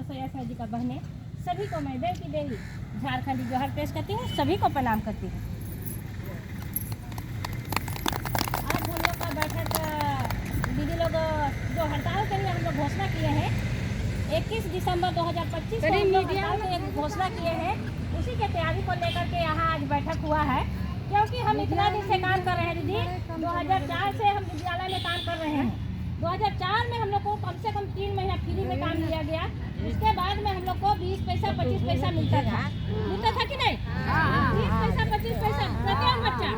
भाइयों सयासा जी का बहने सभी को मैं देवी की देवी झारखंडी जोहर पेश करती हूँ, सभी को प्रणाम करती हूँ। आज हम लोग का बैठक दीदी लोग जो हड़ताल के लिए हम लोग घोषणा किए हैं 21 दिसंबर 2025 को हम लोग हड़ताल की एक घोषणा किए हैं, उसी के तैयारी को लेकर के यहाँ आज बैठक हुआ है। क्योंकि हम इतना दिन से काम कर रहे हैं दीदी, 2004 से हम विद्यालय में काम कर रहे हैं। 2004 में हम लोग को कम से कम 3 महीना फ्री में काम दिया गया। उसके बाद में हम लोग को 20 पैसा 25 पैसा मिलता था कि नहीं? 20 पैसा 25 पैसा प्रत्येक बच्चा,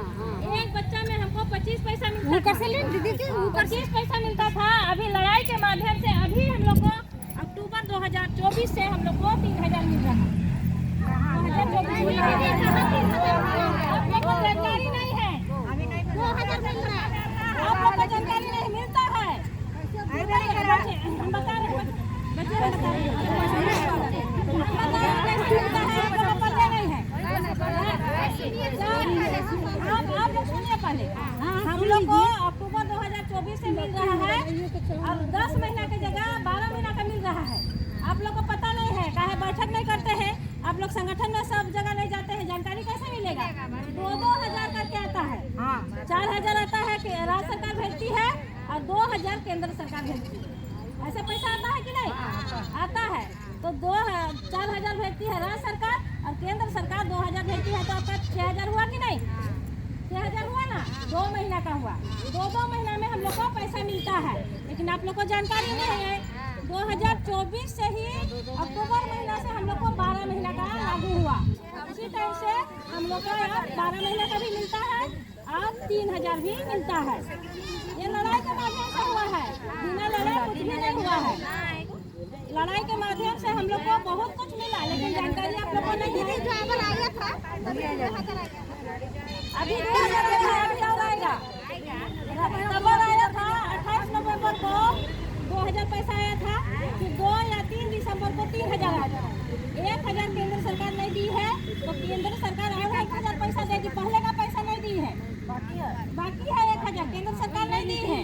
एक बच्चा में हमको 25 पैसा मिलता था। 25 पैसा मिलता था। अभी लड़ाई के माध्यम से अभी हम लोग को अक्टूबर 2024 से हम लोग को 3000 मिल रहा है। आप लोग को जानकारी नहीं है, 2000 मिल रहा है। आप लोग को जानकारी नहीं मिलता है। हम बता रहे हैं, बच्चे बता रहे हैं, नहीं है। आप लोग सुनिए पहले, हम लोग को अक्टूबर 2024 से मिल रहा है। अब 10 महीना की जगह 12 महीना का मिल रहा है। आप लोग को पता नहीं है, काहे बैठक नहीं करते हैं? आप लोग संगठन में सब जगह नहीं जाते हैं, जानकारी कैसे मिलेगा? 2-2 हजार करके आता है, 4000 आता है कि राज्य सरकार भेजती है और 2000 केंद्र सरकार भेजती है। ऐसा पैसा आता है कि नहीं? आता है। तो 4000 भेजती है राज्य सरकार और केंद्र सरकार 2000 भेजती है, तो आपका 6000 हुआ कि नहीं? 6000 हुआ ना, 2 महीना का हुआ। 2-2 महीना में हम लोग को पैसा मिलता है, लेकिन आप लोग को जानकारी नहीं है। 2024 से ही अक्टूबर महीना से हम लोग को 12 महीना का लागू हुआ। उसी टाइम से हम लोग को 12 महीने का भी मिलता है और 3000 भी मिलता है। ये लड़ाई के माध्यम से हुआ है, बिना लड़ाई कुछ भी नहीं हुआ है। लड़ाई के माध्यम से हम लोग को बहुत कुछ मिला, लेकिन जानकारी आप लोग को नहीं है। अभी 2000 आएगा, खबर आया था 28 नवंबर को 2000 पैसा आया था, फिर 2 या 3 दिसंबर को 3000 आया था। 1000 केंद्र सरकार नहीं दी है, तो केंद्र सरकार आएगा 1000 पैसा देगी। पहले का पैसा नहीं दी है, बाकी है 1000 केंद्र सरकार नहीं दी है।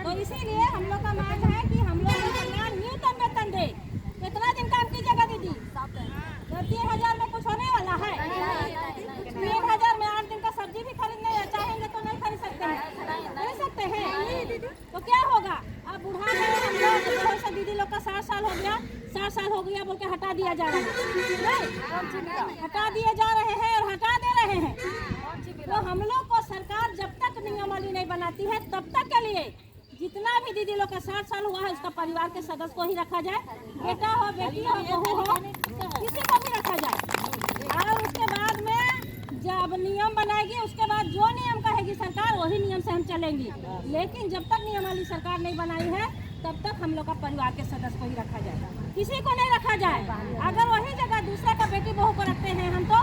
तो इसीलिए हम लोग का मांग है कि हम लोग को सरकार न्यूनतम वेतन दे। कितना दिन काम कीजिएगा दीदी? तो 3000 में कुछ होने वाला है? 3000 में 8 दिन का सब्जी भी खरीदने चाहेंगे तो नहीं खरीद सकते हैं, खरीद सकते हैं। तो क्या होगा? अब बुढ़ा हम लोग से दीदी लोग का 60 साल हो गया, 60 साल हो गया बोल के हटा दिया जा रहा है, हटा दिए जा रहे हैं और हटा दे रहे हैं। तो हम लोग को सरकार जब तक नियमावली नहीं बनाती है तब तक के लिए जितना भी दीदी लोग का 60 साल हुआ है उसका परिवार के सदस्य को ही रखा जाए, बेटा हो बेटी हो बहू हो किसी को भी रखा जाए। और उसके बाद में जब नियम बनाएगी उसके बाद जो नियम कहेगी सरकार वही नियम से हम चलेंगी। लेकिन जब तक नियमावली सरकार नहीं बनाई है तब तक हम लोग का परिवार के सदस्य को ही रखा जाए, किसी को नहीं रखा जाए। अगर वही जगह दूसरा का बेटी बहू को रखते हैं हमको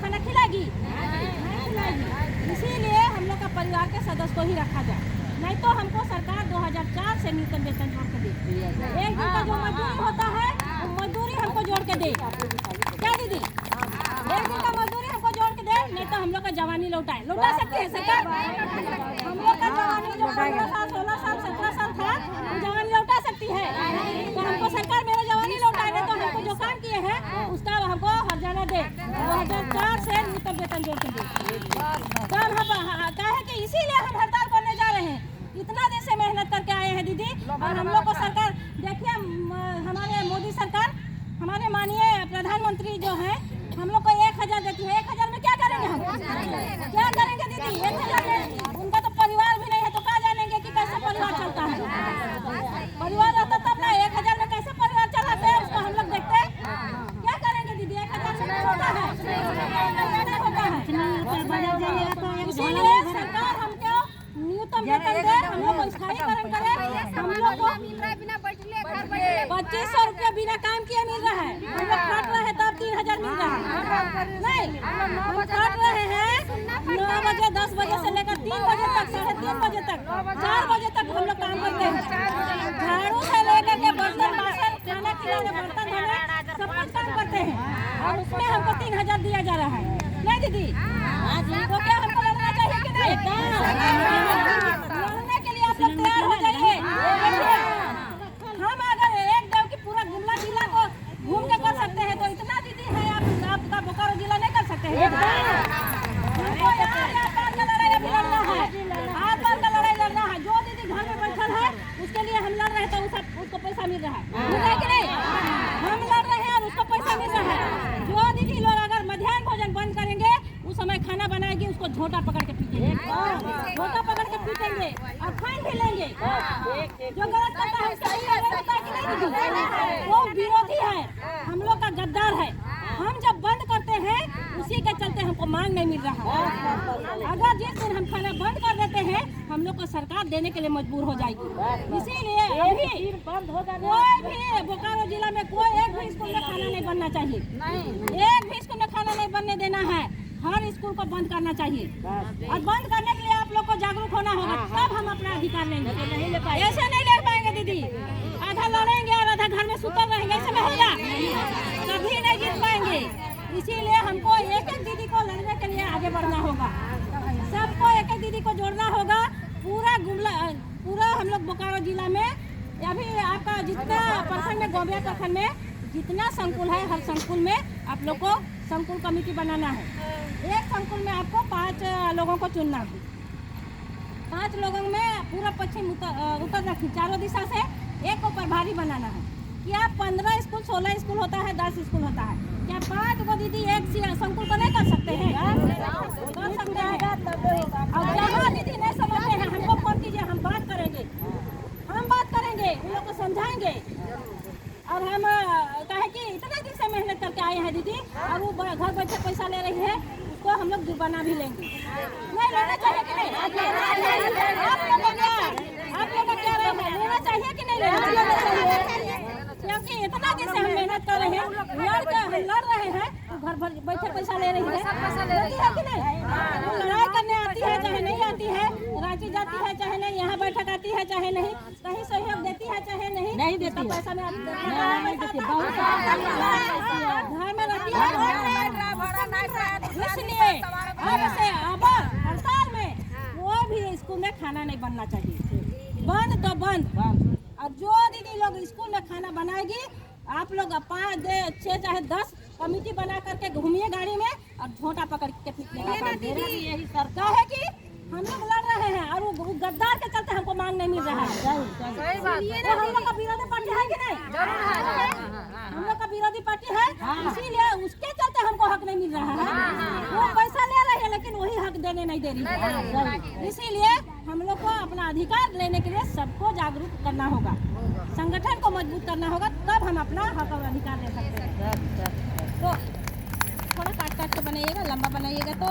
खाना खिलाएगी? नहीं खिलाएगी। इसीलिए हम लोग का परिवार के सदस्य को ही रखा जाए, नहीं तो हमको सरकार 2004 से न्यूनतम वेतन जोड़ के दे। एक दिन का जो मजदूरी होता है वो मजदूरी हमको जोड़ के दे। क्या दीदी? एक दिन का मजदूरी हमको जोड़ के दे, नहीं तो हम लोग का जवानी लौटा सकती है सरकार। हम लोग का जवानी जो 15 साल 16 साल 17 साल था जवानी लौटा सकती है। तो हमको सरकार मेरा जवानी लौटाए दे, तो हमको जो काम किए हैं उसका हमको हर्जाना दे। 2004 से न्यूनतम वेतन जोड़ के दे। तो हम कहे कि इसीलिए हम हड़ताल करने जा रहे हैं। इतना दिन से मेहनत करके आए हैं दीदी, और हम लोग को सरकार देखिए, हमारे मोदी सरकार, हमारे माननीय प्रधानमंत्री जो है हम लोग को 1000 देती है। 1000 में क्या करेंगे हम? क्या करेंगे दीदी? 1000 में उनका तो परिवार भी नहीं है, तो कहाँ जानेंगे कि कैसे परिवार चलता है? परिवार रहता तब ना। 1000 में कैसे परिवार चलाते हैं उसको हम लोग देखते हैं। क्या करेंगे दीदी? 1000 से नहीं होता है, नहीं होता है। इसीलिए सरकार हमको न्यूनतम वेतन दे, हम लोग को स्थायीकरण करे। हम लोग को 2500 रुपया बिना काम किए मिल रहा है। हम लोग खट रहे हैं तब 3000 मिल रहा है। नहीं, हम खट रहे हैं 9 बजे 10 बजे से लेकर 3 बजे तक, 3:30 बजे तक, 4 बजे तक हम लोग काम करते हैं। झाड़ू से लेकर के बर्तन बासन खाना खिलाने बर्तन धोने सब कुछ काम करते हैं, और उसमें हमको 3000 दिया जा रहा है। नहीं दीदी? तो क्या हमको लड़ना चाहिए कि नहीं? लड़ने के लिए आप लोग तैयार हो जाइए। हम अगर एक देव की पूरा गुमला जिला को जो गलत करता है सही है होता है कि नहीं? वो विरोधी है, हम लोग का गद्दार है। हम जब बंद करते हैं उसी के चलते हमको मांग नहीं मिल रहा है। अगर जिस दिन हम खाना बंद कर देते हैं हम लोग को सरकार देने के लिए मजबूर हो जाएगी। इसीलिए अभी बंद होगा, कोई भी बोकारो जिला में कोई एक भी स्कूल में खाना नहीं बनना चाहिए, एक भी स्कूल में खाना नहीं बनने देना है। हर स्कूल को बंद करना चाहिए और बंद करने के लिए आप लोग को जागरूक होना होगा, तब हम अपना अधिकार लेंगे। ऐसे नहीं ले पाएंगे दीदी, आधा लड़ेंगे और आधा घर में सुतल रहेंगे, ऐसे में होगा? कभी नहीं जीत पाएंगे। इसीलिए हमको एक एक दीदी को लड़ने के लिए आगे बढ़ना होगा, सबको एक एक दीदी को जोड़ना होगा। पूरा हम लोग बोकारो जिला में अभी आपका जितना प्रखंड में गोबिया प्रखंड में जितना संकुल है हर संकुल में आप लोग को संकुल कमेटी बनाना है। एक संकुल में आपको 5 लोगों को चुनना है। 5 लोगों में पूरा पश्चिम उत्तर दक्षिण चारों दिशा से एक को प्रभारी बनाना है। क्या 15 स्कूल 16 स्कूल होता है, 10 स्कूल होता है, क्या 5 को दीदी एक संकुल को नहीं कर सकते हैं? कर सकते हैं। और जहाँ दीदी नहीं समझते हैं हमको फोन कीजिए, हम बात करेंगे, उन लोग को समझाएंगे। और हम कहे कि इतना दिन से मेहनत करके आए हैं दीदी और वो घर बैठे पैसा ले रही है, उसको हम लोग जुर्माना भी लेंगे। नहीं लेना चाहिए कि नहीं? आप लोग का क्या राय है, लेना चाहिए कि नहीं लेना चाहिए? क्योंकि इतना दिन से हम मेहनत कर रहे हैं, लड़ रहे हैं, घर भर बैठे पैसा ले रही है, कि नहीं? लड़ाई करने आती है चाहे नहीं आती है, रांची जाती है चाहे नहीं, यहाँ बैठक आती है चाहे नहीं, कहीं सहयोग देती है चाहे नहीं देती, पैसा में घर में रहती है। इसलिए अब हड़ताल में कोई भी स्कूल में खाना नहीं बनना चाहिए, बंद तो बंद। और जो दीदी लोग स्कूल में खाना बनाएगी आप लोग 5 6 चाहे 10 कमेटी बना करके घूमिए गाड़ी में और झोंटा पकड़ के यही सरकार है कि हम लोग लड़ रहे हैं और वो गद्दार के चलते हमको मांग नहीं मिल रहा है। हम लोग का विरोधी पार्टी है कि नहीं? हम लोग का विरोधी पार्टी है, इसीलिए उसके चलते हमको हक नहीं मिल रहा है। वो पैसा ले रही है लेकिन वही हक देने नहीं दे रही है। इसीलिए हम लोग को अपना अधिकार लेने के लिए सबको जागरूक करना होगा, संगठन को मजबूत करना होगा, तब हम अपना हक और अधिकार ले सकते हैं। तो थोड़ा काट के बनाइएगा, लंबा बनाइएगा तो